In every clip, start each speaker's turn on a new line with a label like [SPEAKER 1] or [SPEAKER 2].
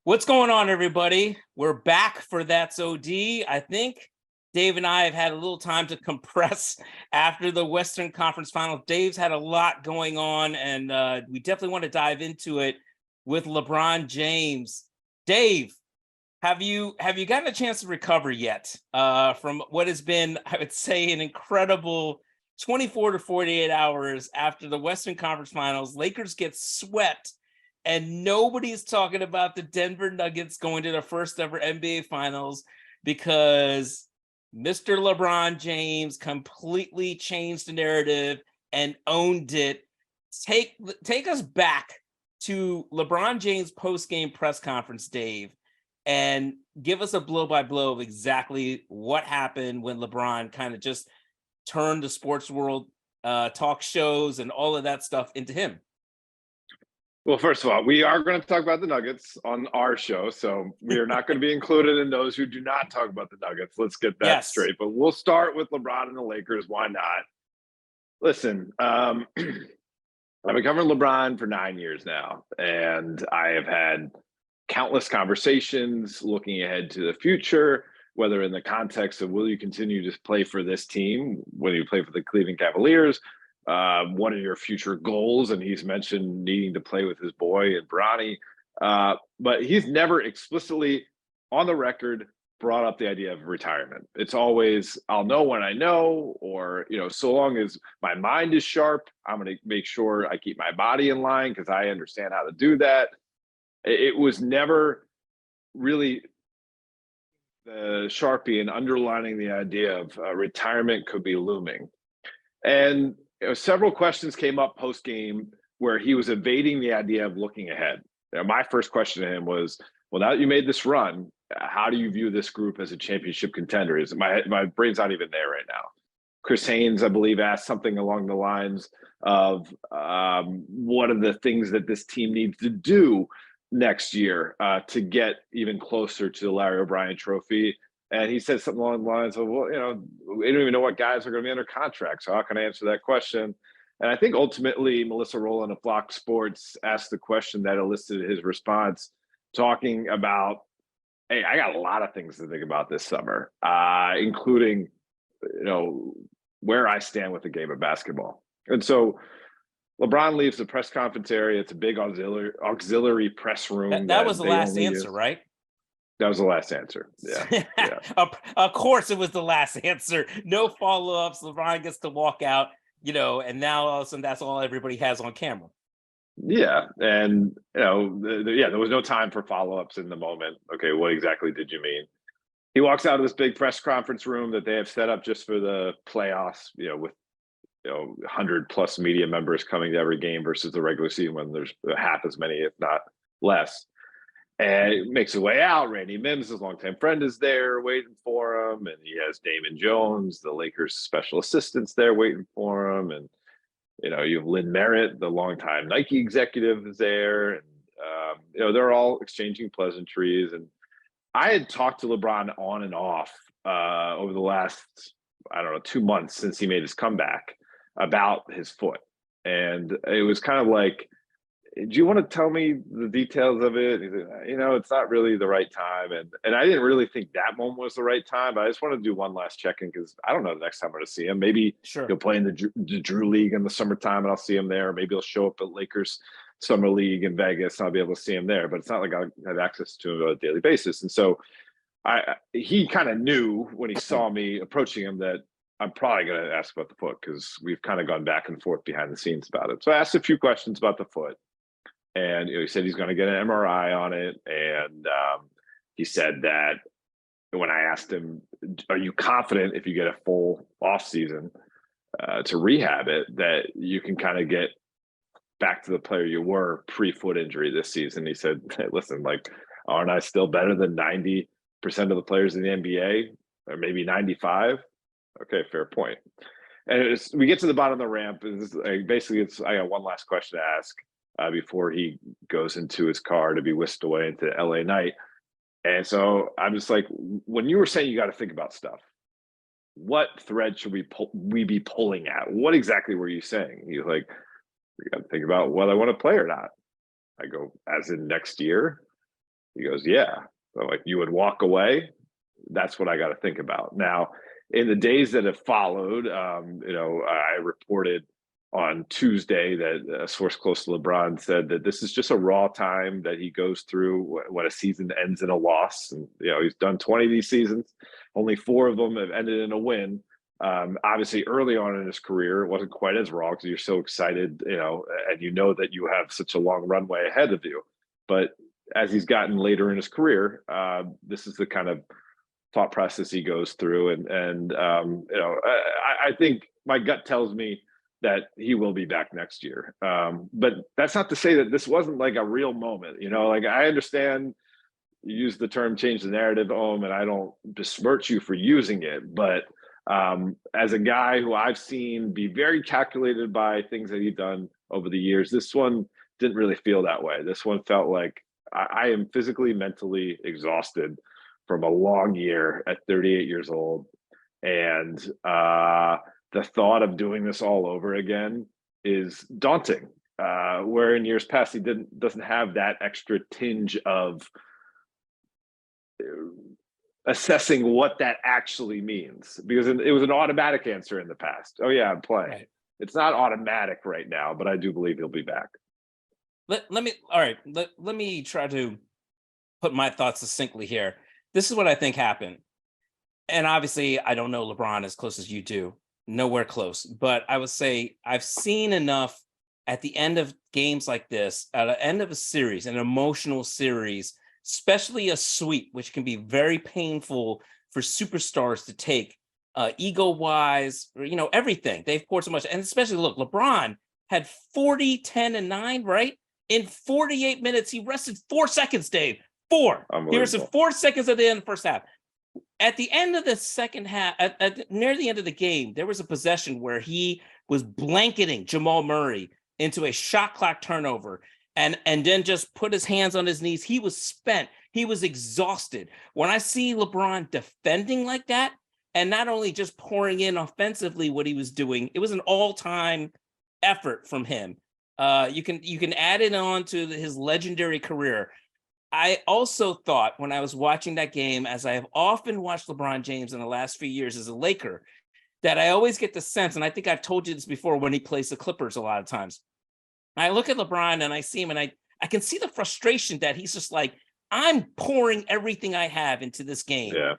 [SPEAKER 1] What's going on, everybody? We're back for That's OD. I think Dave and I have had a little time to compress after the Western Conference Finals. Dave's had a lot going on, and we definitely want to dive into it with LeBron James. Dave, have you gotten a chance to recover yet from what has been, I would say, an incredible 24 to 48 hours after the Western Conference Finals? Lakers get swept. And nobody's talking about the Denver Nuggets going to their first ever NBA Finals because Mr. LeBron James completely changed the narrative and owned it. Take us back to LeBron James post-game press conference, Dave, and give us a blow-by-blow of exactly what happened when LeBron kind of just turned the sports world, talk shows and all of that stuff into him.
[SPEAKER 2] Well, first of all, we are going to talk about the Nuggets on our show, so we are not going to be included in those who do not talk about the Nuggets. Let's get that straight. But we'll start with LeBron and the Lakers. Why not? Listen, I've been covering LeBron for 9 years now, and I have had countless conversations looking ahead to the future, whether in the context of will you continue to play for this team, whether you play for the Cleveland Cavaliers, what are your future goals? And he's mentioned needing to play with his boy and Bronny, but he's never explicitly on the record brought up the idea of retirement. It's always, I'll know when I know, or, so long as my mind is sharp, I'm going to make sure I keep my body in line because I understand how to do that. It was never really the Sharpie and underlining the idea of retirement could be looming. And several questions came up post-game where he was evading the idea of looking ahead. My first question to him was, well, now that you made this run, how do you view this group as a championship contender? My brain's not even there right now. Chris Haynes, I believe, asked something along the lines of what are the things that this team needs to do next year to get even closer to the Larry O'Brien trophy. And he said something along the lines of, well, we don't even know what guys are going to be under contract. So how can I answer that question? And I think ultimately Melissa Rowland of Fox Sports asked the question that elicited his response, talking about, hey, I got a lot of things to think about this summer, including, where I stand with the game of basketball. And so LeBron leaves the press conference area. It's a big auxiliary press room.
[SPEAKER 1] That was the last answer, right?
[SPEAKER 2] That was the last answer. Yeah.
[SPEAKER 1] Of course it was the last answer. No follow-ups. LeBron gets to walk out, and now all of a sudden that's all everybody has on camera.
[SPEAKER 2] Yeah. And, there was no time for follow-ups in the moment. Okay, what exactly did you mean? He walks out of this big press conference room that they have set up just for the playoffs, with 100 plus media members coming to every game versus the regular season when there's half as many, if not less. And it makes his way out. Randy Mims, his longtime friend, is there waiting for him. And he has Damon Jones, the Lakers special assistants, there waiting for him. And, you have Lynn Merritt, the longtime Nike executive, is there. And, they're all exchanging pleasantries. And I had talked to LeBron on and off over the last, 2 months since he made his comeback about his foot. And it was kind of like, do you want to tell me the details of it? He said, it's not really the right time. And I didn't really think that moment was the right time, but I just wanted to do one last check-in because I don't know the next time I'm going to see him. Maybe he'll play in the Drew League in the summertime and I'll see him there. Maybe he'll show up at Lakers Summer League in Vegas and I'll be able to see him there, but it's not like I have access to him on a daily basis. And so he kind of knew when he saw me approaching him that I'm probably going to ask about the foot because we've kind of gone back and forth behind the scenes about it. So I asked a few questions about the foot. And he said he's going to get an MRI on it. And he said that when I asked him, are you confident if you get a full off season to rehab it, that you can kind of get back to the player you were pre-foot injury this season? He said, hey, listen, aren't I still better than 90% of the players in the NBA, or maybe 95? Okay, fair point. And we get to the bottom of the ramp. I got one last question to ask before he goes into his car to be whisked away into LA night. And so I'm just like, when you were saying you got to think about stuff, what thread should we be pulling at? What exactly were you saying? He's like, we got to think about whether I want to play or not. I go, as in next year? He goes, yeah. So like, you would walk away? That's what I got to think about. Now, in the days that have followed, I reported on Tuesday that a source close to LeBron said that this is just a raw time that he goes through when a season ends in a loss. And, he's done 20 of these seasons. Only 4 of them have ended in a win. Obviously, early on in his career, it wasn't quite as raw because you're so excited, and that you have such a long runway ahead of you. But as he's gotten later in his career, this is the kind of thought process he goes through. I think my gut tells me that he will be back next year. But that's not to say that this wasn't like a real moment. Like, I understand you use the term change the narrative, and I don't besmirch you for using it. But as a guy who I've seen be very calculated by things that he's done over the years, this one didn't really feel that way. This one felt like I am physically, mentally exhausted from a long year at 38 years old. And the thought of doing this all over again is daunting. Where in years past, he doesn't have that extra tinge of assessing what that actually means, because it was an automatic answer in the past. Oh yeah, I'm playing. Right. It's not automatic right now, but I do believe he'll be back.
[SPEAKER 1] Let me try to put my thoughts succinctly here. This is what I think happened. And obviously, I don't know LeBron as close as you do. Nowhere close. But I would say I've seen enough at the end of games like this, at the end of a series, an emotional series, especially a sweep, which can be very painful for superstars to take, ego-wise, everything. They've poured so much. And especially, look, LeBron had 40, 10, and 9, right? In 48 minutes, he rested 4 seconds, Dave. 4. He rested 4 seconds at the end of the first half. At the end of the second half, near the end of the game, there was a possession where he was blanketing Jamal Murray into a shot clock turnover and then just put his hands on his knees. He was spent. He was exhausted. When I see LeBron defending like that, and not only just pouring in offensively what he was doing, it was an all-time effort from him. You can add it on to his legendary career. I also thought when I was watching that game, as I have often watched LeBron James in the last few years as a Laker, that I always get the sense, and I think I've told you this before when he plays the Clippers a lot of times. I look at LeBron and I see him and I can see the frustration that he's just like, I'm pouring everything I have into this game.
[SPEAKER 2] Yeah.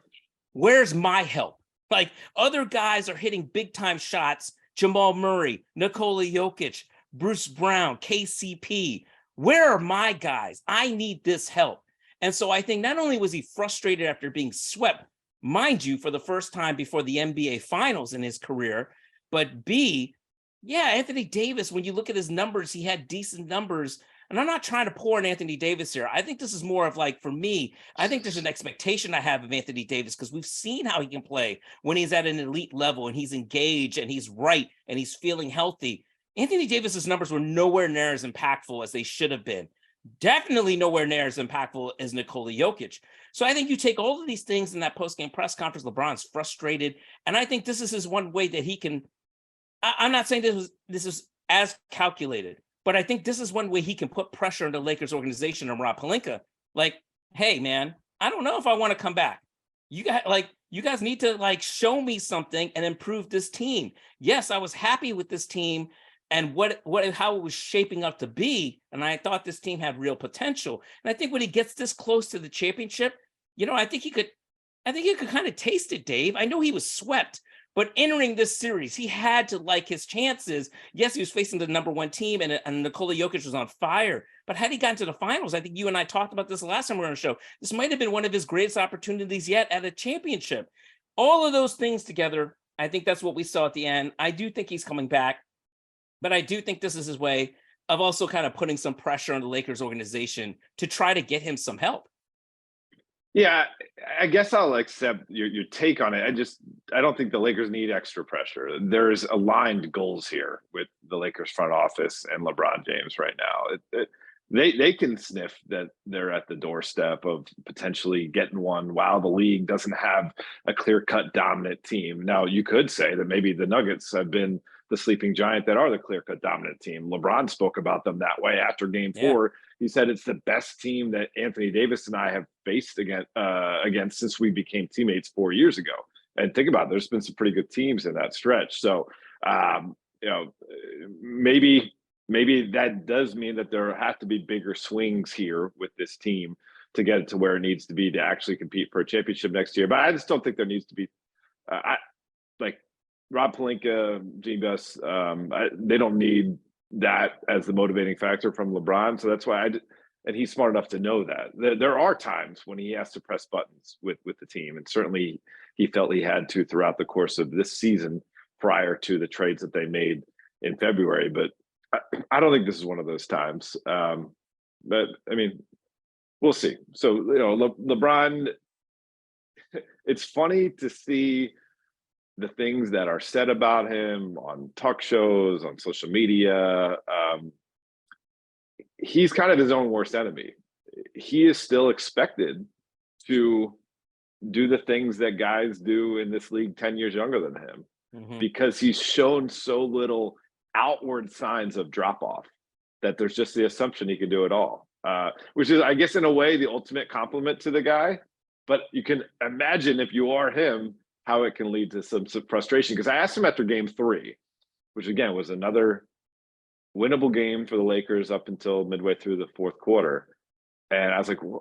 [SPEAKER 1] Where's my help? Like, other guys are hitting big time shots. Jamal Murray, Nikola Jokic, Bruce Brown, KCP. Where are my guys? I need this help. And so I think not only was he frustrated after being swept, mind you, for the first time before the NBA Finals in his career, but B, yeah, Anthony Davis, when you look at his numbers, he had decent numbers. And I'm not trying to pour on Anthony Davis here. I think this is more of like, for me, I think there's an expectation I have of Anthony Davis because we've seen how he can play when he's at an elite level and he's engaged and he's right and he's feeling healthy. Anthony Davis's numbers were nowhere near as impactful as they should have been. Definitely nowhere near as impactful as Nikola Jokic. So I think you take all of these things in that post-game press conference, LeBron's frustrated. And I think this is his one way that he can, I'm not saying this is as calculated, but I think this is one way he can put pressure on the Lakers organization and Rob Pelinka. Like, hey, man, I don't know if I want to come back. You guys need to show me something and improve this team. Yes, I was happy with this team and how it was shaping up to be. And I thought this team had real potential. And I think when he gets this close to the championship, I think he could kind of taste it, Dave. I know he was swept, but entering this series, he had to like his chances. Yes, he was facing the number one team and Nikola Jokic was on fire. But had he gotten to the finals, I think you and I talked about this the last time we were on the show, this might have been one of his greatest opportunities yet at a championship. All of those things together, I think that's what we saw at the end. I do think he's coming back. But I do think this is his way of also kind of putting some pressure on the Lakers organization to try to get him some help.
[SPEAKER 2] Yeah, I guess I'll accept your take on it. I don't think the Lakers need extra pressure. There's aligned goals here with the Lakers front office and LeBron James right now. They can sniff that they're at the doorstep of potentially getting one while the league doesn't have a clear-cut dominant team. Now, you could say that maybe the Nuggets have been the sleeping giant that are the clear-cut dominant team. LeBron spoke about them that way after Game 4. He said it's the best team that Anthony Davis and I have faced against since we became teammates 4 years ago. And think about it, there's been some pretty good teams in that stretch. So, you know, maybe that does mean that there have to be bigger swings here with this team to get it to where it needs to be to actually compete for a championship next year. But I just don't think there needs to be, like Rob Pelinka, Gene Gus, they don't need that as the motivating factor from LeBron. So that's why and he's smart enough to know that there are times when he has to press buttons with the team. And certainly he felt he had to throughout the course of this season prior to the trades that they made in February. But I don't think this is one of those times. But I mean, we'll see. So, you know, LeBron, it's funny to see the things that are said about him on talk shows, on social media. He's kind of his own worst enemy. He is still expected to do the things that guys do in this league 10 years younger than him, because he's shown so little outward signs of drop off that there's just the assumption he could do it all, which is, I guess, in a way, the ultimate compliment to the guy. But you can imagine, if you are him, how it can lead to some frustration. Because I asked him after game 3, which again was another winnable game for the Lakers up until midway through the fourth quarter. And I was like, well,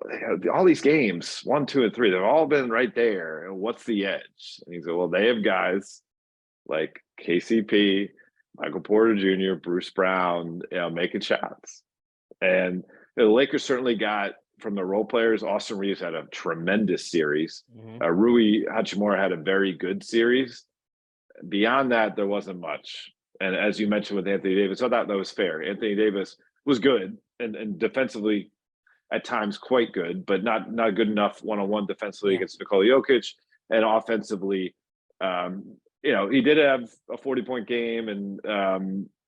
[SPEAKER 2] all these games, 1, 2, and 3, they've all been right there. And what's the edge? And he said, well, they have guys like KCP, Michael Porter Jr., Bruce Brown, you know, making shots. And the Lakers certainly got, from the role players, Austin Reeves had a tremendous series. Rui Hachimura had a very good series. Beyond that, there wasn't much. And as you mentioned with Anthony Davis, I thought that was fair. Anthony Davis was good and defensively at times quite good, but not good enough one-on-one defensively against Nikola Jokic. And offensively, you know, he did have a 40-point game, and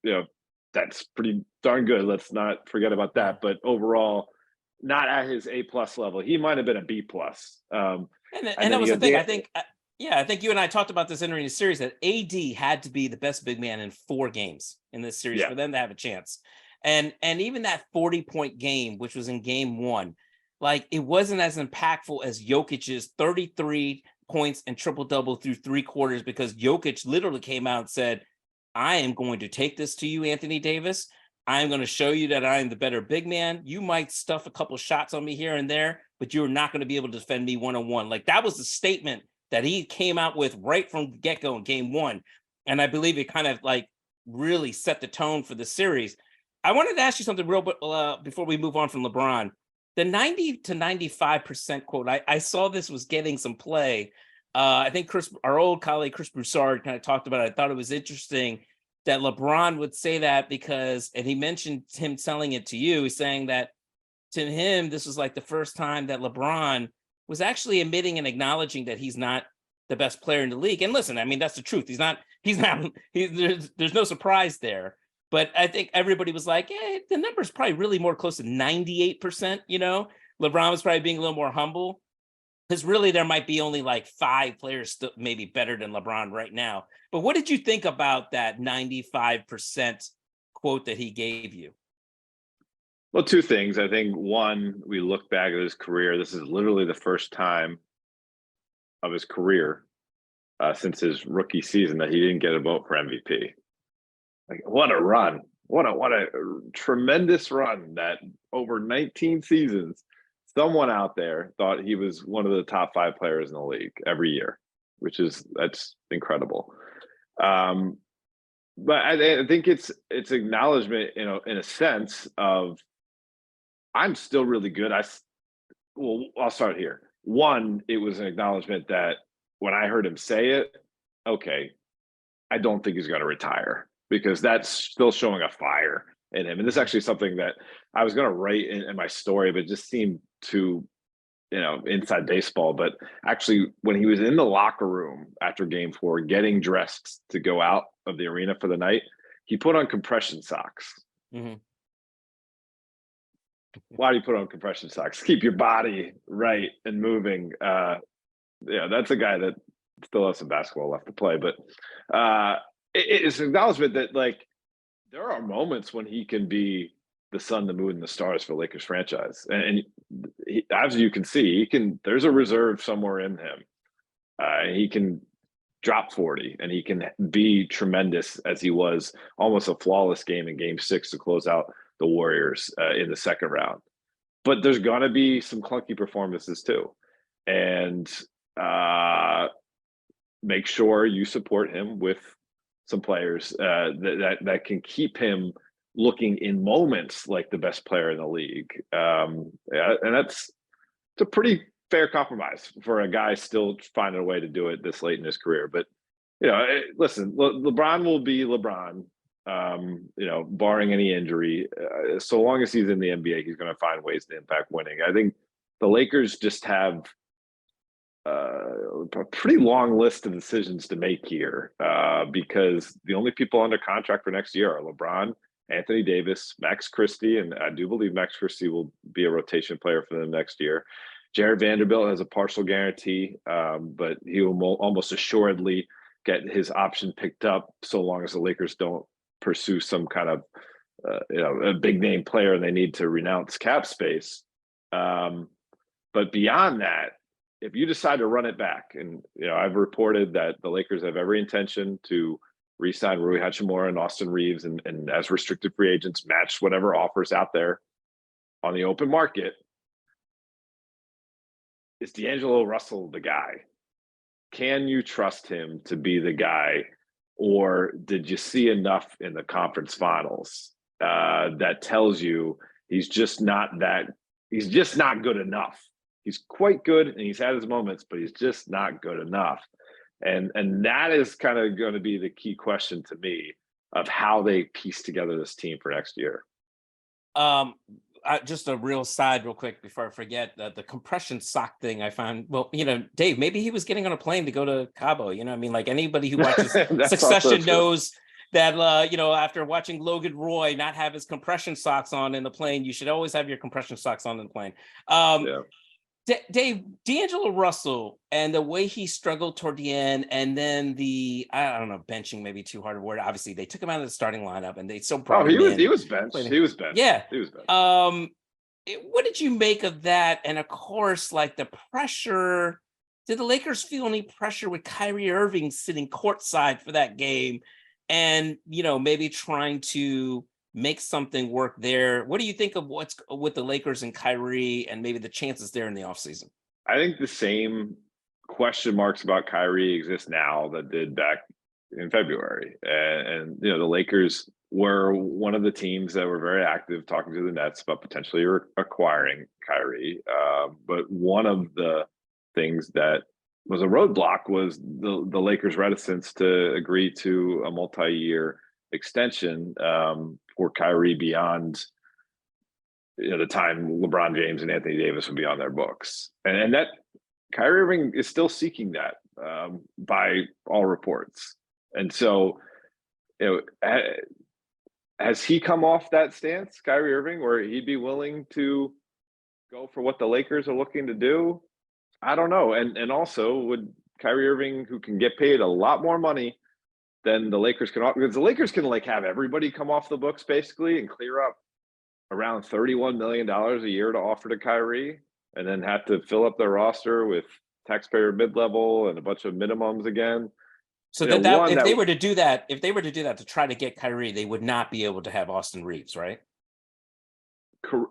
[SPEAKER 2] you know, that's pretty darn good. Let's not forget about that. But overall, not at his A+ level. He might have been a B+.
[SPEAKER 1] And that was the thing. I think you and I talked about this entering the series, that AD had to be the best big man in 4 games in this series for them to have a chance. And even that 40-point game, which was in game 1, like, it wasn't as impactful as Jokic's 33 points and triple-double through 3 quarters, because Jokic literally came out and said, I am going to take this to you, Anthony Davis. I'm going to show you that I am the better big man. You might stuff a couple shots on me here and there, but you're not going to be able to defend me one-on-one. Like, that was the statement that he came out with right from the get-go in game 1. And I believe it kind of like really set the tone for the series. I wanted to ask you something real before we move on from LeBron. The 90 to 95% quote, I saw this was getting some play. I think our old colleague Chris Broussard kind of talked about it. I thought it was interesting that LeBron would say that because, and he mentioned him telling it to you, he's saying that to him, this was like the first time that LeBron was actually admitting and acknowledging that he's not the best player in the league. And listen, I mean, that's the truth. There's no surprise there. But I think everybody was like, the number's probably really more close to 98%, you know? LeBron was probably being a little more humble, because really there might be only like 5 players still maybe better than LeBron right now. But what did you think about that 95% quote that he gave you?
[SPEAKER 2] Well, 2 things. I think, one, we look back at his career. This is literally the first time of his career since his rookie season that he didn't get a vote for MVP. Like, what a run. What a tremendous run, that over 19 seasons, someone out there thought he was one of the top 5 players in the league every year, that's incredible. But I think it's acknowledgement, you know, in a sense of, I'm still really good. I'll start here. One, it was an acknowledgement that when I heard him say it, okay, I don't think he's going to retire, because that's still showing a fire in him. And this is actually something that I was going to write in my story, but it just seemed too, you know, inside baseball. But actually, when he was in the locker room after game 4, getting dressed to go out of the arena for the night, he put on compression socks. Why do you put on compression socks? Keep your body right and moving. Yeah, that's a guy that still has some basketball left to play. But it's an acknowledgement that, like, there are moments when he can be the sun, the moon, and the stars for Lakers franchise. And he, as you can see, there's a reserve somewhere in him. He can drop 40 and he can be tremendous, as he was almost a flawless game in game 6 to close out the Warriors in the second round. But there's going to be some clunky performances too. And make sure you support him with some players that can keep him looking in moments like the best player in the league. And it's a pretty fair compromise for a guy still finding a way to do it this late in his career. But, listen, LeBron will be LeBron, barring any injury. So long as he's in the NBA, he's going to find ways to impact winning. I think the Lakers just have a pretty long list of decisions to make here because the only people under contract for next year are LeBron, Anthony Davis, Max Christie, and I do believe Max Christie will be a rotation player for them next year. Jared Vanderbilt has a partial guarantee, but he will almost assuredly get his option picked up so long as the Lakers don't pursue some kind of a big name player and they need to renounce cap space. But beyond that, if you decide to run it back, and I've reported that the Lakers have every intention to re-sign Rui Hachimura and Austin Reeves, and as restricted free agents, match whatever offers out there on the open market. Is D'Angelo Russell the guy? Can you trust him to be the guy, or did you see enough in the conference finals that tells you he's just not good enough? He's quite good and he's had his moments, but he's just not good enough. And that is kind of going to be the key question to me of how they piece together this team for next year.
[SPEAKER 1] Just a real side real quick before I forget, the compression sock thing I found, well, Dave, maybe he was getting on a plane to go to Cabo, like anybody who watches Succession knows that, after watching Logan Roy not have his compression socks on in the plane, you should always have your compression socks on in the plane. Yeah. Dave, D'Angelo Russell and the way he struggled toward the end, and then I don't know, benching maybe too hard a word. Obviously, they took him out of the starting lineup, and they brought him in.
[SPEAKER 2] He was benched. He was benched.
[SPEAKER 1] Yeah,
[SPEAKER 2] he was benched.
[SPEAKER 1] What did you make of that? And of course, like the pressure. Did the Lakers feel any pressure with Kyrie Irving sitting courtside for that game, and maybe trying to make something work there? What do you think of what's with the Lakers and Kyrie and maybe the chances there in the offseason?
[SPEAKER 2] I think the same question marks about Kyrie exist now that did back in February. And the Lakers were one of the teams that were very active talking to the Nets about potentially acquiring Kyrie. But one of the things that was a roadblock was the Lakers' reticence to agree to a multi-year extension for Kyrie beyond the time LeBron James and Anthony Davis would be on their books, and that Kyrie Irving is still seeking that by all reports. And so, has he come off that stance, Kyrie Irving, where he'd be willing to go for what the Lakers are looking to do? I don't know. And also, would Kyrie Irving, who can get paid a lot more money than the Lakers can, because the Lakers can have everybody come off the books basically and clear up around $31 million a year to offer to Kyrie, and then have to fill up their roster with taxpayer mid-level and a bunch of minimums again.
[SPEAKER 1] So if they were to do that to try to get Kyrie, they would not be able to have Austin Reeves, right?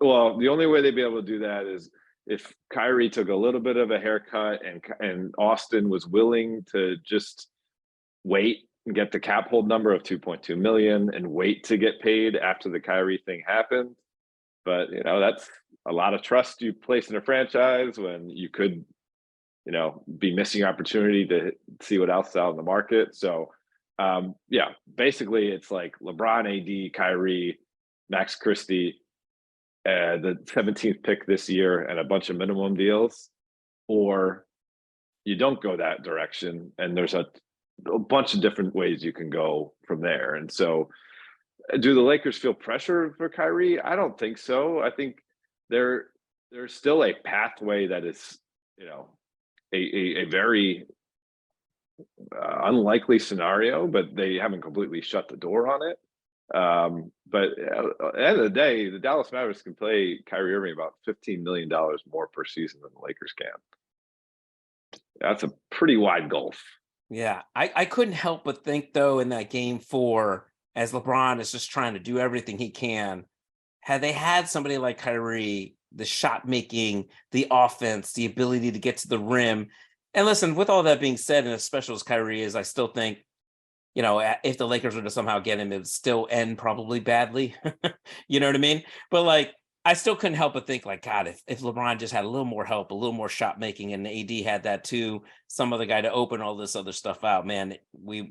[SPEAKER 2] Well, the only way they'd be able to do that is if Kyrie took a little bit of a haircut and Austin was willing to just wait and get the cap hold number of 2.2 million and wait to get paid after the Kyrie thing happened. But that's a lot of trust you place in a franchise when you could be missing opportunity to see what else is out in the market. So basically it's like LeBron, AD, Kyrie, Max Christie, the 17th pick this year, and a bunch of minimum deals, or you don't go that direction, and there's a bunch of different ways you can go from there. And so, do the Lakers feel pressure for Kyrie? I don't think so. I think there's still a pathway that is, a very unlikely scenario, but they haven't completely shut the door on it. But at the end of the day, the Dallas Mavericks can play Kyrie Irving about $15 million more per season than the Lakers can. That's a pretty wide gulf.
[SPEAKER 1] Yeah, I couldn't help but think though in that game 4, as LeBron is just trying to do everything he can, had they had somebody like Kyrie, the shot making, the offense, the ability to get to the rim. And listen, with all that being said, and as special as Kyrie is, I still think, if the Lakers were to somehow get him, it would still end probably badly. You know what I mean? But like, I still couldn't help but think, like, God, if LeBron just had a little more help, a little more shot making, and AD had that too, some other guy to open all this other stuff out, man, we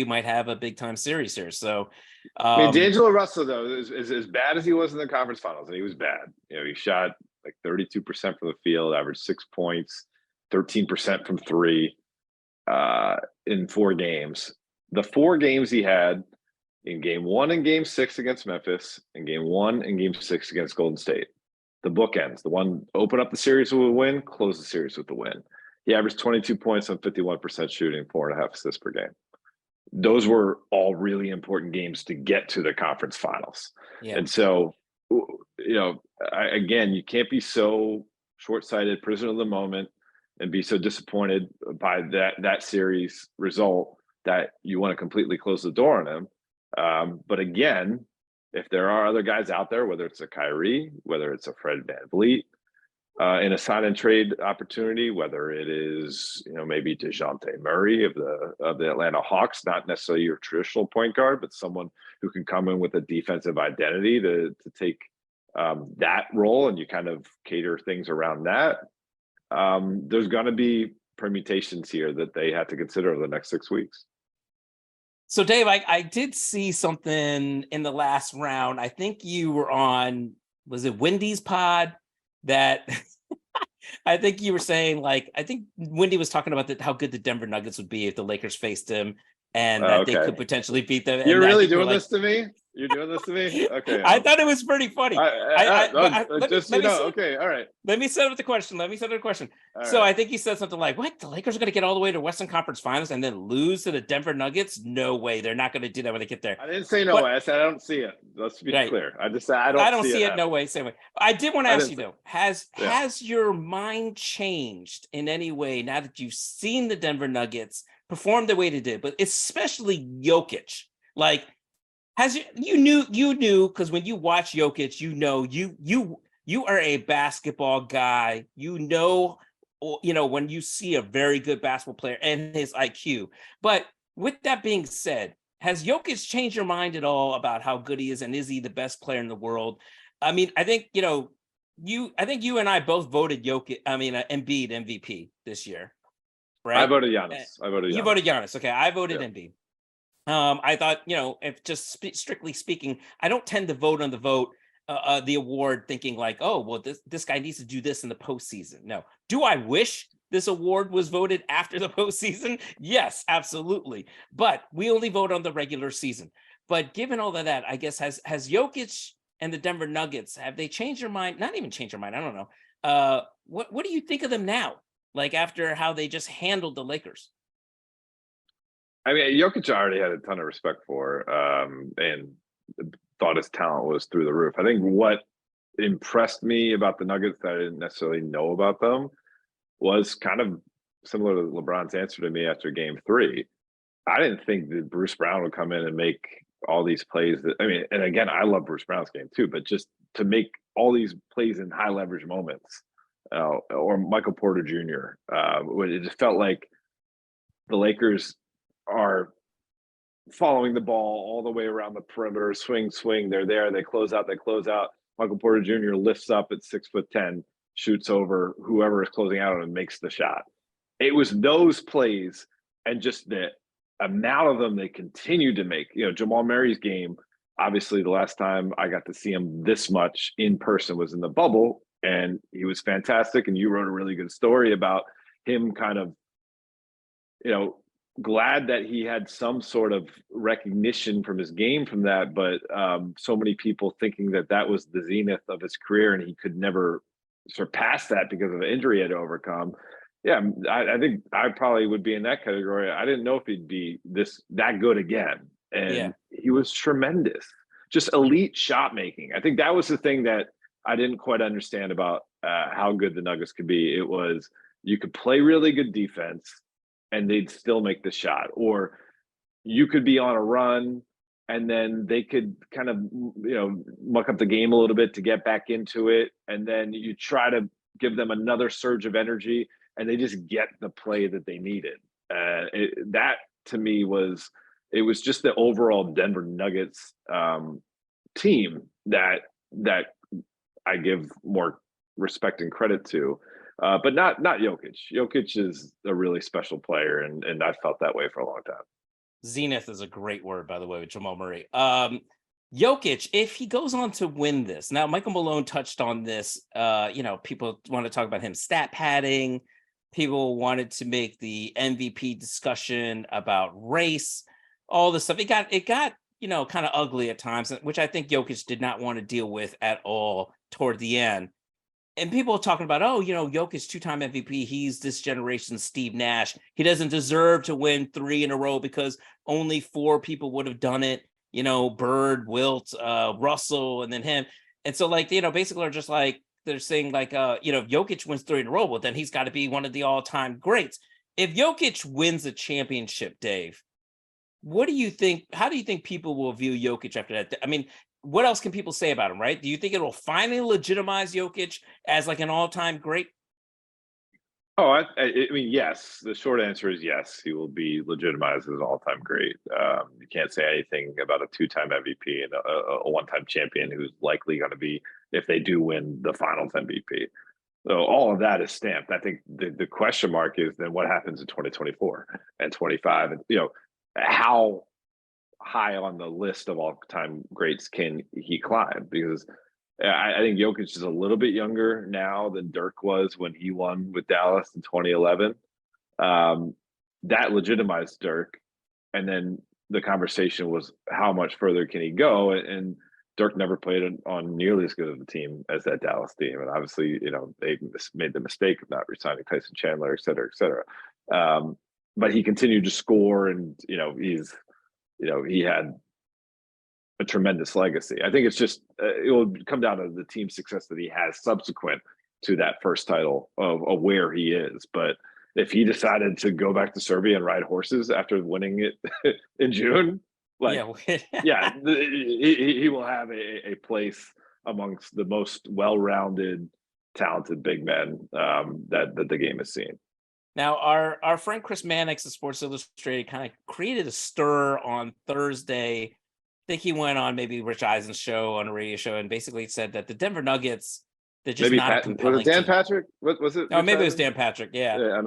[SPEAKER 1] might have a big time series here. So,
[SPEAKER 2] I mean, D'Angelo Russell though is as bad as he was in the conference finals, and he was bad. He shot like 32% from the field, averaged 6 points, 13% from three in 4 games. The 4 games he had in game 1 and game 6 against Memphis, and game 1 and game 6 against Golden State. The bookends, the one open up the series with a win, close the series with the win. He averaged 22 points on 51% shooting, 4.5 assists per game. Those were all really important games to get to the conference finals.
[SPEAKER 1] yeah.
[SPEAKER 2] And so, again, you can't be so short-sighted, prisoner of the moment, and be so disappointed by that series result that you want to completely close the door on him. But again, if there are other guys out there, whether it's a Kyrie, whether it's a Fred VanVleet, in a sign and trade opportunity, whether it is maybe DeJounte Murray of the Atlanta Hawks, not necessarily your traditional point guard, but someone who can come in with a defensive identity to take that role, and you kind of cater things around that. There's going to be permutations here that they have to consider over the next 6 weeks.
[SPEAKER 1] So, Dave, I did see something in the last round. I think you were on, was it Wendy's pod? That I think you were saying, like, I think Wendy was talking about how good the Denver Nuggets would be if the Lakers faced him, and that they could potentially beat them.
[SPEAKER 2] You're really doing this to me? You're doing this to me? Okay.
[SPEAKER 1] I thought it was pretty funny.
[SPEAKER 2] Okay, all right.
[SPEAKER 1] Let me set up the question. So I think he said something like, what? The Lakers are going to get all the way to Western Conference Finals and then lose to the Denver Nuggets? No way. They're not going to do that when they get there.
[SPEAKER 2] I didn't say no way. I said I don't see it. Let's be clear. I just said I don't see it.
[SPEAKER 1] No way. Same way. I did want to ask you, though, has your mind changed in any way now that you've seen the Denver Nuggets perform the way they did, but especially Jokic? Like, you knew because when you watch Jokic, you are a basketball guy. When you see a very good basketball player and his IQ. But with that being said, has Jokic changed your mind at all about how good he is, and is he the best player in the world? I mean, I think you and I both voted Embiid MVP this year, right?
[SPEAKER 2] I voted Giannis.
[SPEAKER 1] You voted Giannis. Okay, I voted Embiid. I thought, if just strictly speaking, I don't tend to vote on the award thinking like, oh, well, this guy needs to do this in the postseason. No. Do I wish this award was voted after the postseason? Yes, absolutely. But we only vote on the regular season. But given all of that, I guess, has Jokic and the Denver Nuggets, have they changed your mind? Not even changed your mind. I don't know. What do you think of them now? Like, after how they just handled the Lakers?
[SPEAKER 2] I mean, Jokic already had a ton of respect for, and thought his talent was through the roof. I think what impressed me about the Nuggets that I didn't necessarily know about them was kind of similar to LeBron's answer to me after game 3. I didn't think that Bruce Brown would come in and make all these plays and again, I love Bruce Brown's game too, but just to make all these plays in high leverage moments, or Michael Porter Jr., it just felt like the Lakers are following the ball all the way around the perimeter, swing. They're there. They close out. Michael Porter Jr. lifts up at 6'10", shoots over whoever is closing out and makes the shot. It was those plays, and just the amount of them they continued to make. Jamal Murray's game, obviously the last time I got to see him this much in person was in the bubble, and he was fantastic. And you wrote a really good story about him kind of, glad that he had some sort of recognition from his game from that, but so many people thinking that was the zenith of his career and he could never surpass that because of the injury he had to overcome. Yeah, I think I probably would be in that category. I didn't know if he'd be that good again. And he was tremendous, just elite shot making. I think that was the thing that I didn't quite understand about how good the Nuggets could be. It was you could play really good defense and they'd still make the shot, or you could be on a run and then they could kind of muck up the game a little bit to get back into it, and then you try to give them another surge of energy and they just get the play that they needed. That to me was just the overall Denver Nuggets team that I give more respect and credit to, but not Jokic. Jokic is a really special player, and I felt that way for a long time.
[SPEAKER 1] Zenith is a great word, by the way, with Jamal Murray. Jokic, if he goes on to win this, now Michael Malone touched on this. People want to talk about him stat padding. People wanted to make the MVP discussion about race, all this stuff. It got kind of ugly at times, which I think Jokic did not want to deal with at all toward the end. And people are talking about, Jokic, two-time MVP. He's this generation's Steve Nash. He doesn't deserve to win 3 in a row because only 4 people would have done it. Bird, Wilt, Russell, and then him. And so, basically are just like, they're saying if Jokic wins 3 in a row, well, then he's got to be one of the all-time greats. If Jokic wins a championship, Dave, what do you think? How do you think people will view Jokic after that? I mean, what else can people say about him, right? Do you think it will finally legitimize Jokic as like an all-time great?
[SPEAKER 2] Oh, I mean, yes. The short answer is yes. He will be legitimized as an all-time great. You can't say anything about a 2-time MVP and a one-time champion who's likely going to be, if they do win, the Finals MVP. So all of that is stamped. I think the question mark is then what happens in 2024 and 25, and how high on the list of all-time greats can he climb? Because I think Jokic is a little bit younger now than Dirk was when he won with Dallas in 2011. That legitimized Dirk, and then the conversation was how much further can he go? And Dirk never played on nearly as good of a team as that Dallas team, and obviously, they made the mistake of not resigning Tyson Chandler, et cetera, et cetera. But he continued to score, and he had a tremendous legacy. I think it's just it will come down to the team success that he has subsequent to that first title of where he is. But if he decided to go back to Serbia and ride horses after winning it in June, he will have a place amongst the most well-rounded, talented big men that the game has seen.
[SPEAKER 1] Now, our friend Chris Mannix of Sports Illustrated kind of created a stir on Thursday. I think he went on maybe Rich Eisen's show on a radio show and basically said that the Denver Nuggets, they're just not a compelling
[SPEAKER 2] was it Dan
[SPEAKER 1] team.
[SPEAKER 2] Patrick? What was it?
[SPEAKER 1] No, maybe it was Dan Patrick. Yeah.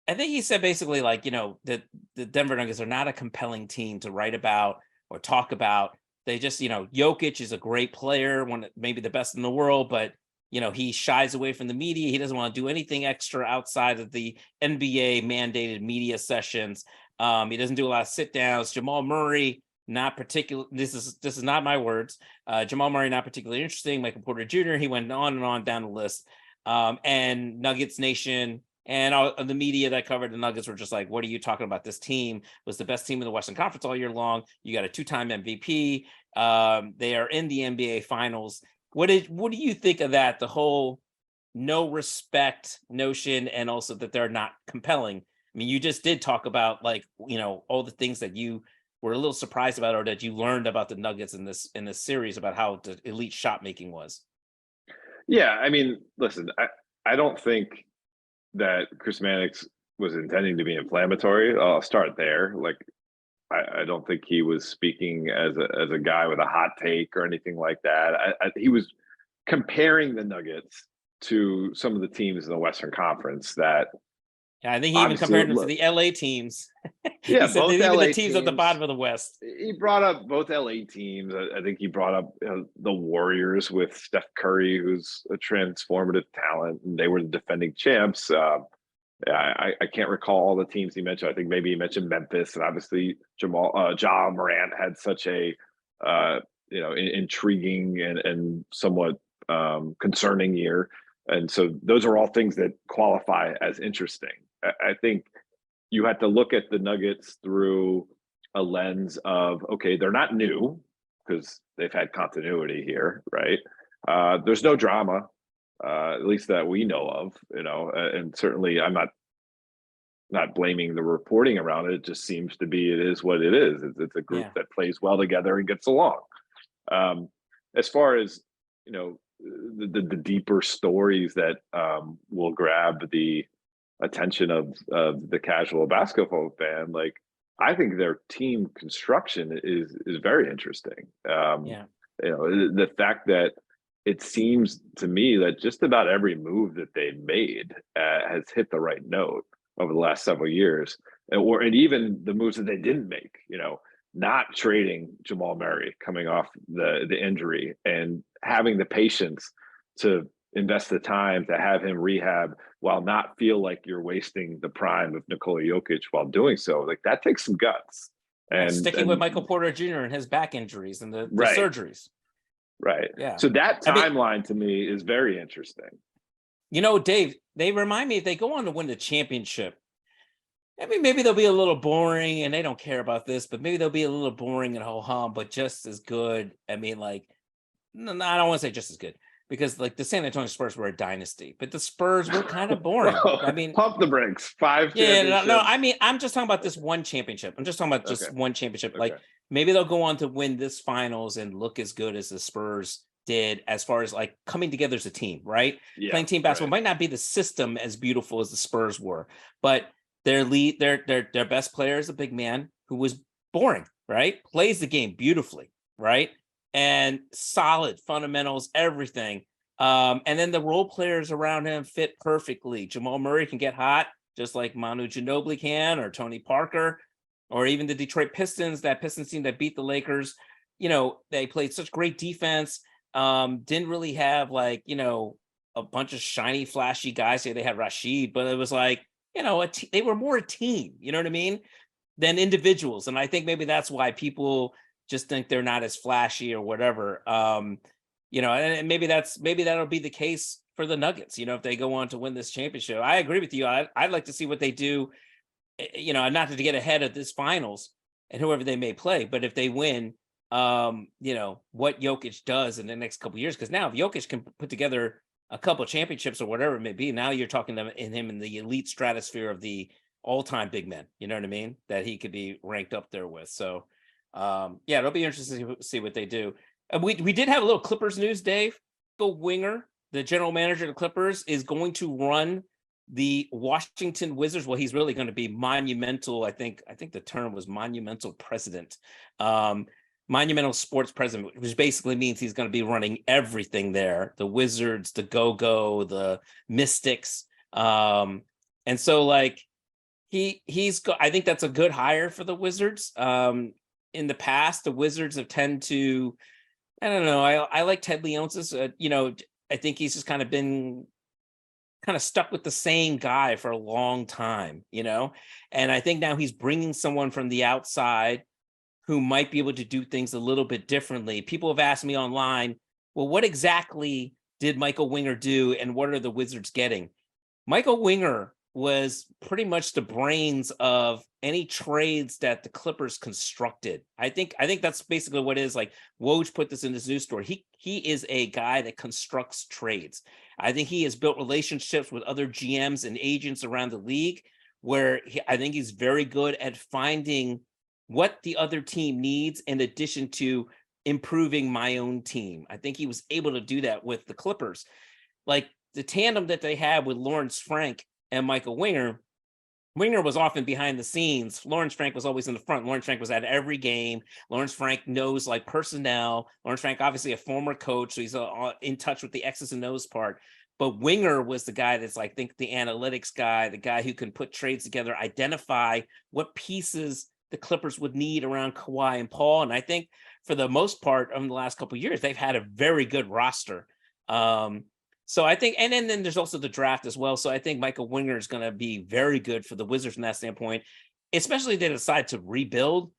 [SPEAKER 2] I
[SPEAKER 1] think he said basically that the Denver Nuggets are not a compelling team to write about or talk about. They just, Jokic is a great player, maybe the best in the world, but he shies away from the media. He doesn't want to do anything extra outside of the NBA mandated media sessions. He doesn't do a lot of sit downs. Jamal Murray, not particular. This is not my words. Jamal Murray, not particularly interesting. Michael Porter Jr. He went on and on down the list. And Nuggets Nation and all of the media that covered the Nuggets were just like, "What are you talking about? This team was the best team in the Western Conference all year long. You got a 2-time MVP. They are in the NBA Finals." What do you think of that? The whole no respect notion, and also that they're not compelling. I mean, you just did talk about all the things that you were a little surprised about, or that you learned about the Nuggets in this series about how the elite shot making was.
[SPEAKER 2] Yeah, I mean, listen, I don't think that Chris Mannix was intending to be inflammatory. I'll start there. I don't think he was speaking as a guy with a hot take or anything like that. He was comparing the Nuggets to some of the teams in the Western Conference that.
[SPEAKER 1] Yeah, I think he even compared them to the LA teams.
[SPEAKER 2] Yeah,
[SPEAKER 1] he said
[SPEAKER 2] both
[SPEAKER 1] even
[SPEAKER 2] LA
[SPEAKER 1] the teams at the bottom of the West.
[SPEAKER 2] He brought up both LA teams. I think he brought up the Warriors with Steph Curry, who's a transformative talent, and they were the defending champs. I can't recall all the teams he mentioned. I think maybe he mentioned Memphis, and obviously Ja Morant had such a intriguing and somewhat concerning year, and so those are all things that qualify as interesting. I think you have to look at the Nuggets through a lens of, okay, they're not new because they've had continuity here, right? There's no drama, at least that we know of, and certainly I'm not blaming the reporting around it. It just seems to be, it is what it is. It's a group that plays well together and gets along. As far as, the deeper stories that will grab the attention of the casual basketball fan, like, I think their team construction is very interesting. The fact that it seems to me that just about every move that they made has hit the right note over the last several years, and even the moves that they didn't make, not trading Jamal Murray coming off the injury and having the patience to invest the time to have him rehab while not feel like you're wasting the prime of Nikola Jokic while doing so. Like, that takes some guts. And
[SPEAKER 1] sticking with Michael Porter Jr. and his back injuries and the surgeries.
[SPEAKER 2] Right.
[SPEAKER 1] Yeah.
[SPEAKER 2] So that timeline to me is very interesting.
[SPEAKER 1] Dave, they remind me, if they go on to win the championship, I mean, maybe they'll be a little boring and they don't care about this, but maybe they'll be a little boring and ho-hum, but just as good. I mean, like, no, I don't want to say just as good, because like the San Antonio Spurs were a dynasty, but the Spurs were kind of boring. I mean,
[SPEAKER 2] pump the brakes. 5
[SPEAKER 1] championships. No, I mean, I'm just talking about this one championship. I'm just talking about just one championship. Like, maybe they'll go on to win this finals and look as good as the Spurs did as far as like coming together as a team, right? Playing team basketball might not be the system as beautiful as the Spurs were, but their best player is a big man who was boring, right? Plays the game beautifully, right? And solid fundamentals, everything. And then the role players around him fit perfectly. Jamal Murray can get hot, just like Manu Ginobili can, or Tony Parker, or even the Detroit Pistons, that Pistons team that beat the Lakers. They played such great defense. Didn't really have like, a bunch of shiny, flashy guys. They had Rashid, but it was like, they were more a team, you know what I mean, than individuals. And I think maybe that's why people just think they're not as flashy or whatever. And maybe that'll be the case for the Nuggets, if they go on to win this championship. I agree with you. I'd like to see what they do, not to get ahead of this finals and whoever they may play, but if they win, what Jokic does in the next couple of years. Because now if Jokic can put together a couple of championships or whatever it may be, now you're talking to him in the elite stratosphere of the all-time big men, you know what I mean, that he could be ranked up there with. So it'll be interesting to see what they do. And we did have a little Clippers news, Dave. Bill Winger, the general manager of the Clippers, is going to run the Washington Wizards. Well, he's really going to be monumental. I think the term was monumental president. Monumental sports president, which basically means he's going to be running everything there. The Wizards, the Go-Go, the Mystics. And so like I think that's a good hire for the Wizards. In the past, the Wizards have tended to, I don't know. I like Ted Leonsis. I think he's just kind of been stuck with the same guy for a long time, and I think now he's bringing someone from the outside who might be able to do things a little bit differently. People have asked me online, well, what exactly did Michael Winger do and what are the Wizards getting? Michael Winger was pretty much the brains of any trades that the Clippers constructed. I think that's basically what it is. Like Woj put this in his news story. He is a guy that constructs trades. I think he has built relationships with other GMs and agents around the league where I think he's very good at finding what the other team needs in addition to improving my own team. I think he was able to do that with the Clippers. Like the tandem that they had with Lawrence Frank and Michael Winger was often behind the scenes. Lawrence Frank was always in the front. Lawrence Frank was at every game. Lawrence Frank knows like personnel. Lawrence Frank, obviously a former coach, so he's in touch with the X's and O's part. But Winger was the guy that's like, think the analytics guy, the guy who can put trades together, identify what pieces the Clippers would need around Kawhi and Paul. And I think for the most part in the last couple of years, they've had a very good roster. So I think, and then there's also the draft as well. So I think Michael Winger is going to be very good for the Wizards from that standpoint, especially if they decide to rebuild.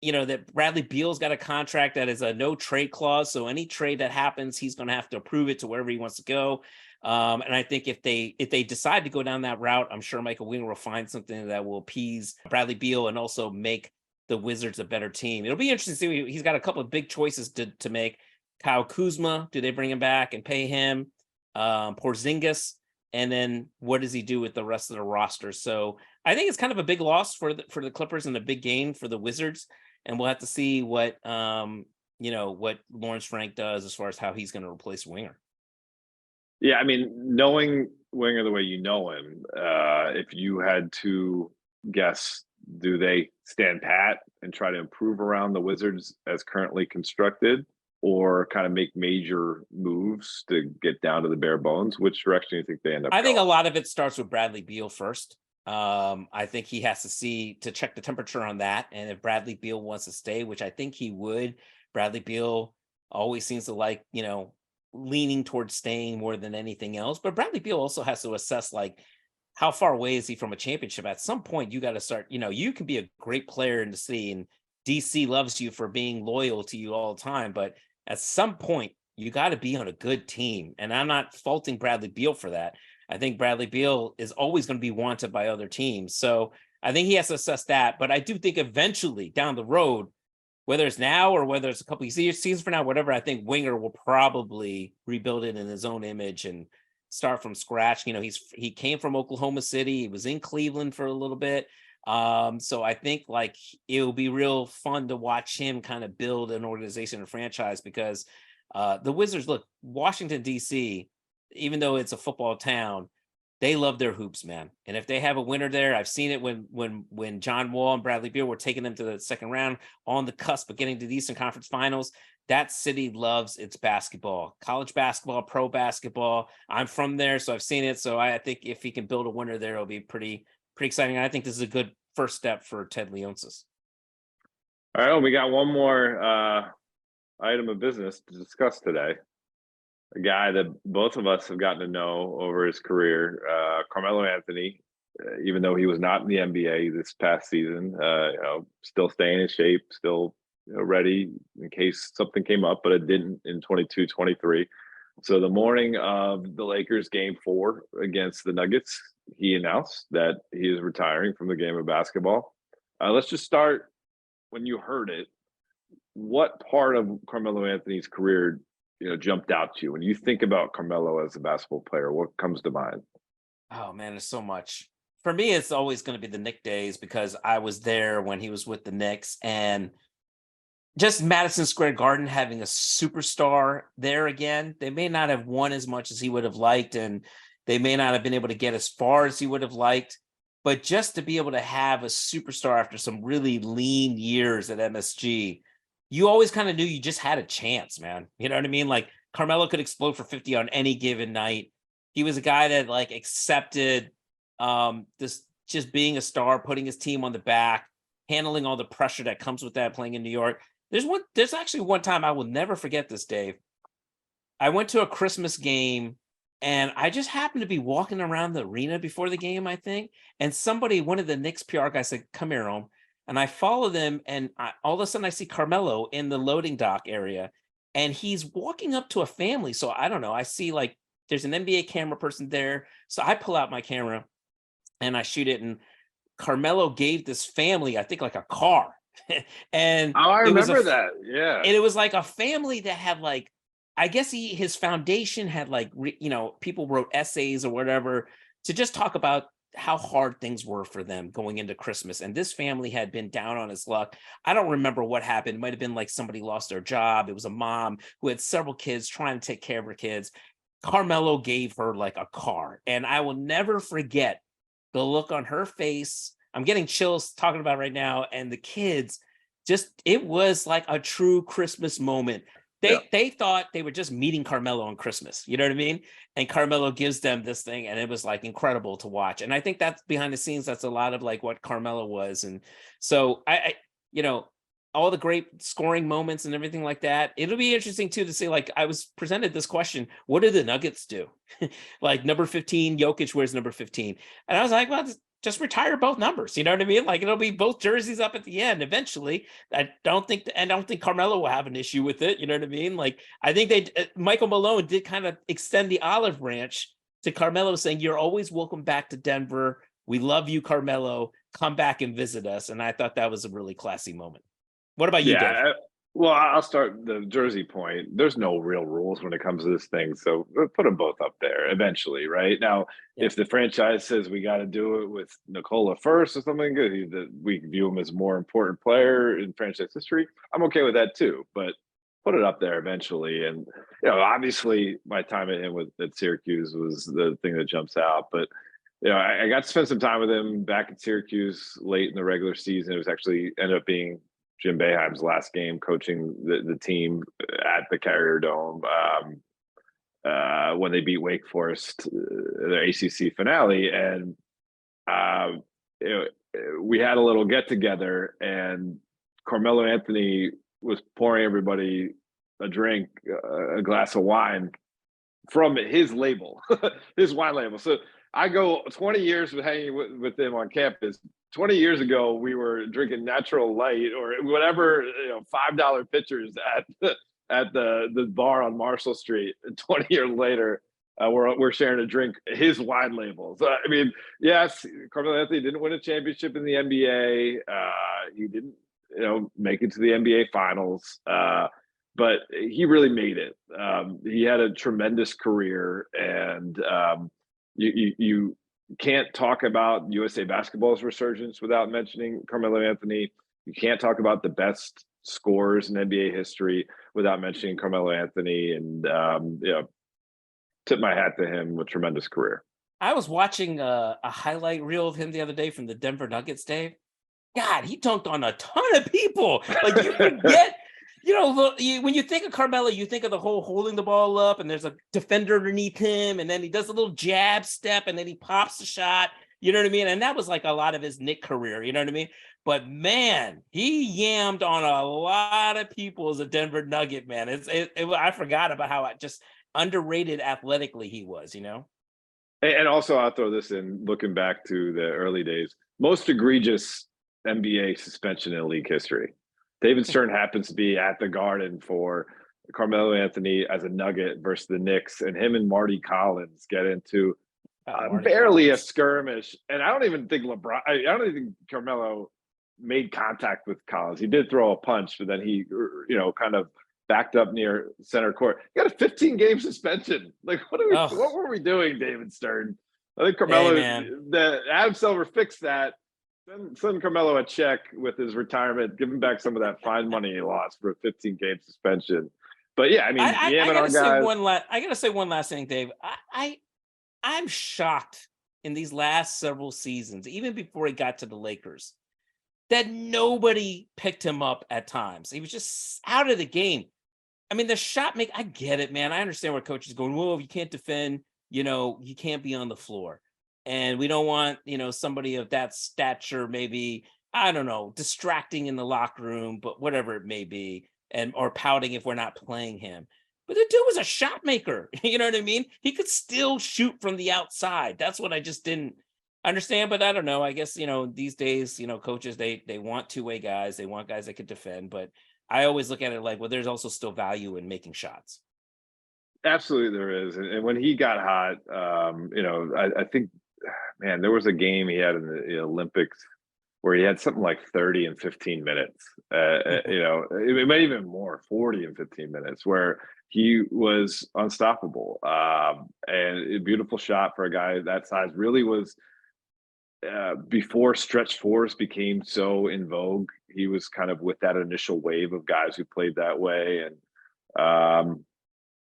[SPEAKER 1] That Bradley Beal's got a contract that is a no trade clause. So any trade that happens, he's going to have to approve it to wherever he wants to go. And I think if they decide to go down that route, I'm sure Michael Winger will find something that will appease Bradley Beal and also make the Wizards a better team. It'll be interesting to see. He's got a couple of big choices to make. Kyle Kuzma, do they bring him back and pay him? Porzingis, and then what does he do with the rest of the roster? So I think it's kind of a big loss for the Clippers and a big gain for the Wizards, and we'll have to see what what Lawrence Frank does as far as how he's going to replace Winger.
[SPEAKER 2] Yeah, I mean, knowing Winger the way you know him, if you had to guess, do they stand pat and try to improve around the Wizards as currently constructed, or kind of make major moves to get down to the bare bones? Which direction do you think they end up
[SPEAKER 1] I think
[SPEAKER 2] going?
[SPEAKER 1] a lot of it starts with Bradley Beal first. I think he has to check the temperature on that. And if Bradley Beal wants to stay, which I think he would, Bradley Beal always seems to like, leaning towards staying more than anything else. But Bradley Beal also has to assess like how far away is he from a championship? At some point, you got to start, you can be a great player in the city and DC loves you for being loyal to you all the time. But at some point, you got to be on a good team. And I'm not faulting Bradley Beal for that. I think Bradley Beal is always going to be wanted by other teams. So I think he has to assess that. But I do think eventually down the road, whether it's now or whether it's a couple of seasons from now, whatever, I think Winger will probably rebuild it in his own image and start from scratch. He came from Oklahoma City. He was in Cleveland for a little bit. So I think like it'll be real fun to watch him kind of build an organization and franchise, because the Wizards, look, Washington, DC, even though it's a football town, they love their hoops, man. And if they have a winner there, I've seen it when John Wall and Bradley Beal were taking them to the second round on the cusp of getting to the Eastern Conference Finals. That city loves its basketball, college basketball, pro basketball. I'm from there, so I've seen it. So I think if he can build a winner there, it'll be pretty exciting. I think this is a good first step for Ted Leonsis.
[SPEAKER 2] All right, well, we got one more item of business to discuss today. A guy that both of us have gotten to know over his career, Carmelo Anthony, even though he was not in the NBA this past season, still staying in shape, still ready in case something came up, but it didn't in 22-23. So the morning of the Lakers game 4 against the Nuggets, he announced that he is retiring from the game of basketball. Let's just start when you heard it. What part of Carmelo Anthony's career jumped out to you when you think about Carmelo as a basketball player? What comes to mind?
[SPEAKER 1] Oh man, there's so much. For me, it's always going to be the Knick days, because I was there when he was with the Knicks, and just Madison Square Garden having a superstar there again. They may not have won as much as he would have liked, and they may not have been able to get as far as he would have liked, but just to be able to have a superstar after some really lean years at MSG, you always kind of knew you just had a chance, man. You know what I mean? Like Carmelo could explode for 50 on any given night. He was a guy that like accepted this, just being a star, putting his team on the back, handling all the pressure that comes with that, playing in New York. There's actually one time I will never forget this, Dave. I went to a Christmas game and I just happened to be walking around the arena before the game, I think. And one of the Knicks PR guys said, "Come here, home." And I follow them, and all of a sudden I see Carmelo in the loading dock area, and he's walking up to a family. So I don't know. I see like there's an NBA camera person there. So I pull out my camera and I shoot it. And Carmelo gave this family, I think, like a car. And
[SPEAKER 2] I remember that. Yeah.
[SPEAKER 1] And it was like a family that had like, I guess his foundation had like, people wrote essays or whatever to just talk about how hard things were for them going into Christmas. And this family had been down on its luck. I don't remember what happened. It might have been like somebody lost their job. It was a mom who had several kids trying to take care of her kids. Carmelo gave her like a car. And I will never forget the look on her face. I'm getting chills talking about it right now. And the kids, it was like a true Christmas moment. They thought they were just meeting Carmelo on Christmas. You know what I mean? And Carmelo gives them this thing, and it was like incredible to watch. And I think that's behind the scenes. That's a lot of like what Carmelo was. And so I all the great scoring moments and everything like that. It'll be interesting too to see, like, I was presented this question: what do the Nuggets do? Like number 15, Jokic wears number 15. And I was like, well, just retire both numbers. You know what I mean? Like it'll be both jerseys up at the end eventually. I don't think Carmelo will have an issue with it. You know what I mean? Like I think Michael Malone did kind of extend the olive branch to Carmelo, saying, "You're always welcome back to Denver. We love you, Carmelo. come back and visit us. And I thought that was a really classy moment. What about you, Dave?
[SPEAKER 2] Yeah, well, I'll start the Jersey point. There's no real rules when it comes to this thing, so we'll put them both up there eventually, right? Now,
[SPEAKER 1] Yeah.
[SPEAKER 2] if the franchise says we got to do it with Nikola first or something, that we view him as a more important player in franchise history, I'm okay with that too. But put it up there eventually, and obviously, my time at him at Syracuse was the thing that jumps out. But I got to spend some time with him back at Syracuse late in the regular season. It was actually ended up being Jim Boeheim's last game coaching the team at the Carrier Dome when they beat Wake Forest, their ACC finale. And we had a little get together, and Carmelo Anthony was pouring everybody a drink, a glass of wine from his label, his wine label. So I go 20 years with hanging with him on campus. 20 years ago, we were drinking Natural Light or whatever, $5 pitchers at the bar on Marshall Street. And 20 years later, we're sharing a drink, his wine label. So I mean, yes, Carmelo Anthony didn't win a championship in the NBA. He didn't, make it to the NBA Finals. But he really made it. He had a tremendous career, and you can't talk about USA basketball's resurgence without mentioning Carmelo Anthony. You can't talk about the best scorers in NBA history without mentioning Carmelo Anthony. And tip my hat to him with tremendous career.
[SPEAKER 1] I was watching a highlight reel of him the other day from the Denver Nuggets, Dave. God, he dunked on a ton of people. Like, you forget. When you think of Carmelo, you think of the whole holding the ball up and there's a defender underneath him, and then he does a little jab step and then he pops the shot. You know what I mean? And that was like a lot of his Knick career. You know what I mean? But man, he yammed on a lot of people as a Denver Nugget, man. I forgot about how just underrated athletically he was,
[SPEAKER 2] And also, I'll throw this in, looking back to the early days, most egregious NBA suspension in league history. David Stern happens to be at the Garden for Carmelo Anthony as a Nugget versus the Knicks, and him and Marty Collins get into barely a skirmish. And I don't even think I don't even think Carmelo made contact with Collins. He did throw a punch, but then he, kind of backed up near center court. He got a 15-game suspension. Like, what were we doing, David Stern? I think Carmelo, Adam Silver fixed that. Send Carmelo a check with his retirement, give him back some of that fine money he lost for a 15-game suspension. But yeah, I mean,
[SPEAKER 1] I gotta say one last thing, Dave. I'm shocked in these last several seasons, even before he got to the Lakers, that nobody picked him up at times. He was just out of the game. I mean, the shot make, I get it, man. I understand where coach is going. Well, you can't defend, you can't be on the floor. And we don't want, somebody of that stature, maybe, I don't know, distracting in the locker room, but whatever it may be, or pouting if we're not playing him. But the dude was a shot maker. You know what I mean? He could still shoot from the outside. That's what I just didn't understand. But I don't know. I guess, these days, coaches, they want two-way guys. They want guys that could defend. But I always look at it like, well, there's also still value in making shots.
[SPEAKER 2] Absolutely there is. And when he got hot, I think, man, there was a game he had in the Olympics where he had something like 30 and 15 minutes. It might even more, 40 and 15 minutes, where he was unstoppable. And a beautiful shot for a guy that size. Really was before stretch fours became so in vogue. He was kind of with that initial wave of guys who played that way. And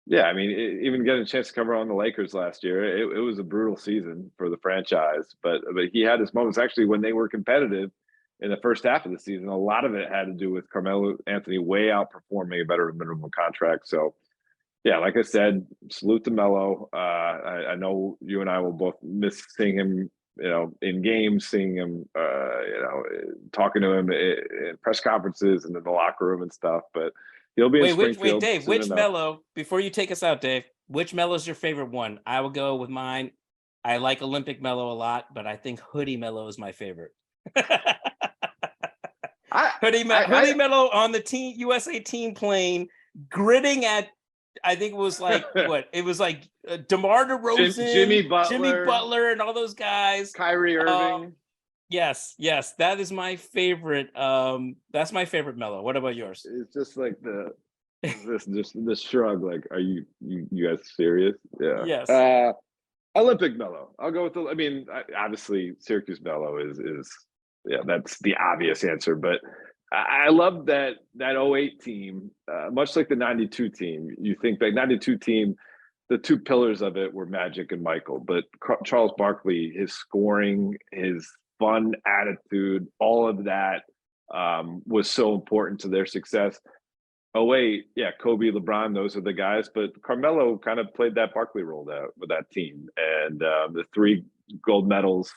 [SPEAKER 2] yeah, I mean, even getting a chance to cover on the Lakers last year, it was a brutal season for the franchise. But he had his moments actually when they were competitive in the first half of the season. A lot of it had to do with Carmelo Anthony way outperforming a better minimum contract. So, yeah, like I said, salute to Melo. I know you and I will both miss seeing him, in games, seeing him, talking to him in press conferences and in the locker room and stuff. But he'll be in Springfield.
[SPEAKER 1] Wait, Dave, which Melo, before you take us out, Dave, which Melo's your favorite one? I will go with mine. I like Olympic Melo a lot, but I think Hoodie Melo is my favorite. Hoodie Melo on the USA team plane, gritting at, I think it was like, what? It was like DeMar DeRozan,
[SPEAKER 2] Jimmy Butler,
[SPEAKER 1] and all those guys.
[SPEAKER 2] Kyrie Irving.
[SPEAKER 1] Yes, yes, that is my favorite. That's my favorite Melo. What about yours?
[SPEAKER 2] It's just like the shrug. Like, are you guys serious? Yeah.
[SPEAKER 1] Yes.
[SPEAKER 2] Olympic Melo. I'll go with the. I mean, obviously Syracuse Melo is yeah, that's the obvious answer. But I love that '08 team, much like the '92 team. You think that '92 team, the two pillars of it were Magic and Michael, but Charles Barkley, his scoring, his fun attitude, all of that was so important to their success. Oh wait, yeah, Kobe, LeBron, those are the guys. But Carmelo kind of played that Barkley role with that team, and the three gold medals,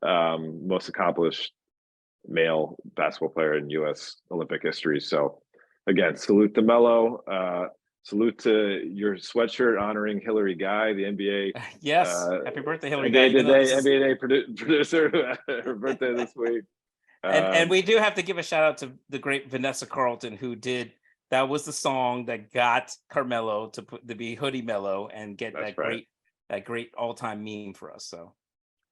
[SPEAKER 2] most accomplished male basketball player in U.S. Olympic history. So, again, salute to Melo. Salute to your sweatshirt honoring Hillary Guy, the NBA.
[SPEAKER 1] Yes. Happy birthday, Hillary Guy.
[SPEAKER 2] NBA producer. Her birthday this week.
[SPEAKER 1] And we do have to give a shout out to the great Vanessa Carlton, who did. That was the song that got Carmelo to be Hoodie Melo and get that great all-time meme for us. So,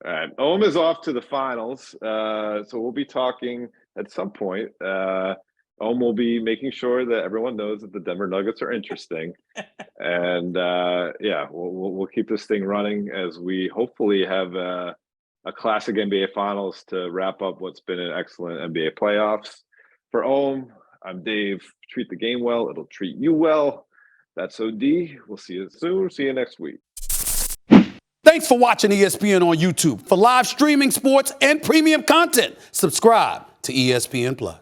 [SPEAKER 2] all right, Ohm is off to the finals, so we'll be talking at some point. Ohm will be making sure that everyone knows that the Denver Nuggets are interesting, and yeah, we'll keep this thing running as we hopefully have a classic NBA Finals to wrap up what's been an excellent NBA playoffs. For Ohm, I'm Dave. Treat the game well. It'll treat you well. That's OD. We'll see you soon. See you next week.
[SPEAKER 3] Thanks for watching ESPN on YouTube. For live streaming, sports, and premium content, subscribe to ESPN+.